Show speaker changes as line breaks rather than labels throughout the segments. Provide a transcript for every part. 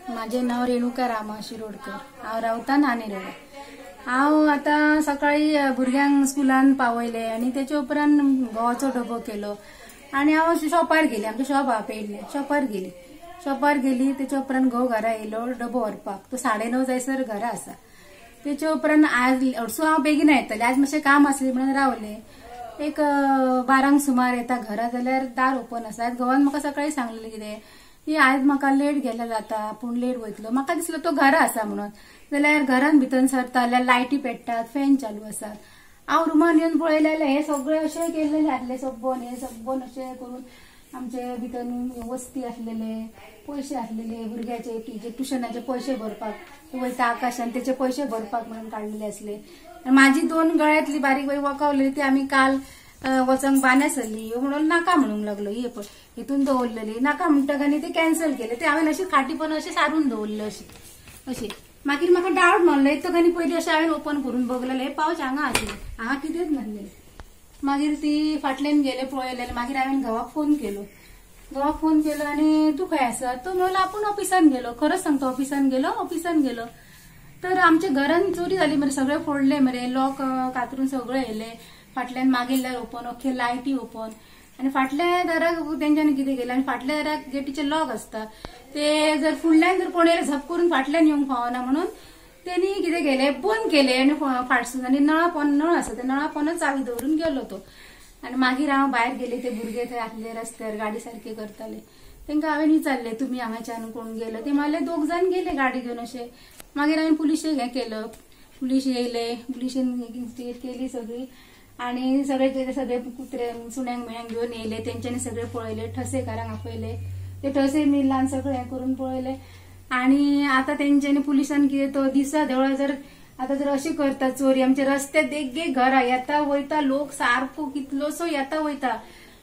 माझे नाव रेणुका रामा शिरोडकर। हांव रावता नानेरेड। हांव आता सकाळी भुरग्यांक स्कुलान पावयले आणि त्याच्या उपरांत गव्हाचो डबो केलो आणि हांव शॉपार गेली। आमचे शॉप हा पेडणे शॉपार गेली त्याच्या उपरांत घोव घरा येयलो डबो व्हरपाक। तो 9:30 जायसर घरा आसा। त्याच्या उपरांत आज हरसू हांव बेगीन येतले, आज मातशें काम आसलें म्हणून रावले। एक 12 सुमार येता घरा जाल्यार दार ओपन आसा। आज घोवान म्हाका सकाळी सांगलेलें कितें की आज म्हाका लेट गेल्यार जाता पूण लेट वयतलो। म्हाका दिसलो तो घरा आसा म्हणून, जाल्यार घरान भितर सरता जाल्यार लायटी पेट्टात, फॅन चालू आसात। हांव रुमान येवन पळयलें हे सगळे अशें केल्लेले आसले सबन अशें करून आमचे भितर वस्ती आसलेले, पयशे आसलेले भुरग्याचे ट्युशनाचे पयशे भरपाक वयता आकाशान त्याचे पयशे भरपाक म्हणून काडलेले आसले। माझी 2 गळ्यातली बारीक बारीक वकावलेली ती आमी काल वचंक बान्या सरली म्हणून नाका म्हणूंक लागलो। हे पळय हितून दवरलेली नाका म्हणटकनी ते कॅन्सल केले। ते हांवें अशी खाटीपण अशें सारून दवरले अशें। मागीर म्हाका डावट मारलो येतकनी पयलीं अशें हांवें ओपन करून बघलेले हे पावच हांगा आसले, हांगा कितेंच नासलें। मागीर ती फाटल्यान गेले पळयलेले। मागीर हांवें घोवाक फोन केलो आनी तूं खंय आसा? तो म्हणलो आपूण ऑफिसान गेलो। खरंच सांगतो ऑफिसान गेलो। तर आमच्या घरान चोरी जाली मरे, सगळे फोडले मरे, लॉक कातरून सगळे येयले। फाटल्यान मागेल्यार ओपन, अख्खे लायटी ओपन आणि फाटल्या दाराक तेंच्यांनी कितें केलें आनी फाटल्या दाराक गेटीचे लॉक आसता ते जर फुडल्यान जर कोणी झप करून फाटल्यान येवंक फावना म्हणून तेणी कितें केलें बंद केले आणि फाटसून आनी नळ आसा त्या नळापोनच चावी दवरून गेलो तो। आणि मागीर हांव भायर गेले, ते भुरगे थंय आसले रस्त्यार गाडी सारके करताले। तांकां हांवें विचारलें तुमी हांगाच्यान कोण गेलो? ते म्हणले 2 जाण गेले गाडी घेवन अशें। मागीर हांवें पुलिशेक हें केलं, पुलीस येयले, पुलिशेन इन्व्हेस्टिगेट केली सगळी आणि सगळे कुत्रे सुण्यांक बिण्यांक घेवन येयले। तेंच्यांनी सगळे पळयले, ठसेकारांक आपयले, ते ठसे मिलान सगळे हें करून पळयले। आणि आता तेंच्यांनी पुलिसांनी कितें तो दिसा देवळा जर आता जर अशी करता चोरी आमच्या रस्त्यात एक घरा येता वयता लोक सारको कितलोसो येता वयता,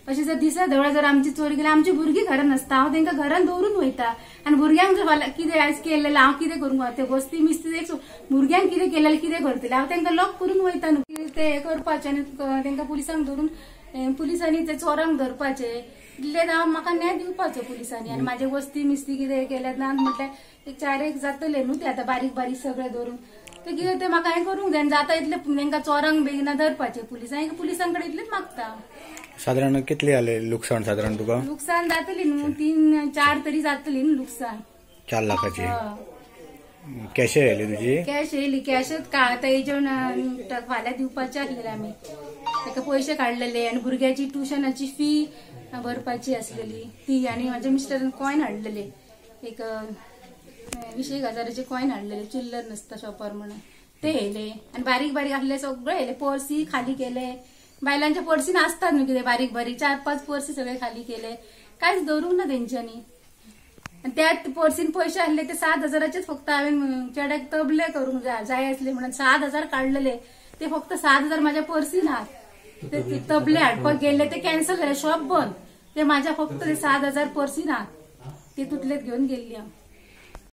अशी जर दिसा देवळा जर आमची चोरी केली आमची भुरगीं घरान आसता, हांव तांकां घरान दवरून वयता आनी भुरग्यांक जर कितें आयज केलेलें हांव कितें करूंक ते बस्ती मिस्ती भुरग्यांक कितें केलेलें कितें करतले, हांव तांकां लॉक करून वयता न्हू ते हें करपाचें आनी तांकां पुलिसांक धरून पुलिसांनी ते चोरांक धरपाचे इतले म्हाका न्याय दिवपाचो पुलिसांनी। आनी म्हाजे वस्ती मिस्ती कितें केल्यात ना म्हटल्यार 4 जातले न्हू ते आतां बारीक बारीक सगळे धरून ते कितें ते म्हाका हें करूंक जाय जाता इतले तांकां चोरांक बेगिना धरपाचे पुलिसां कडेन इतलेच मागता।
साधारण कितली जाले लुकसाण? साधारण तुका
लुकसाण जातली न्हू 3-4 तरी जातली न्हू लुकसाण।
4 लाखाची कॅश येयली तुजी? कॅश
येयली, कॅशच का आता येजून फाल्यां दिवपाचे आसलेले आमी ताका पयशे काडलेले आनी भुरग्याची ट्युशनाची फी भरपाची आसलेली ती। आनी म्हाज्या मिस्टरान कॉयन हाडलेले एक 20,000चे कॉयन हाडलेले, चिल्लर नासता शॉपार म्हणून ते येयले आनी बारीक बारीक आसले सगळे येयले। पर्सी खाली केले, बायलांच्या पर्सीन आसतात न्हू कितें बारीक बारीक 4-5 पर्सी सगळे खाली केले, कांयच दवरूंक ना तेंच्यांनी। त्या पर्सीन पयशे आसले ते 7,000चेच फक्त हांवें चेड्याक तबले करूंक जाय आसले म्हणून 7,000 काडलेले, ते फक्त 7,000 म्हाज्या पर्सीन आहात। ते तबले हाडपाक गेले ते कॅन्सल झाले, शॉप बंद, ते म्हाज्या फक्त ते 7,000 पर्सीन आहात ते तुतलेत घेवन गेल्ली हांव।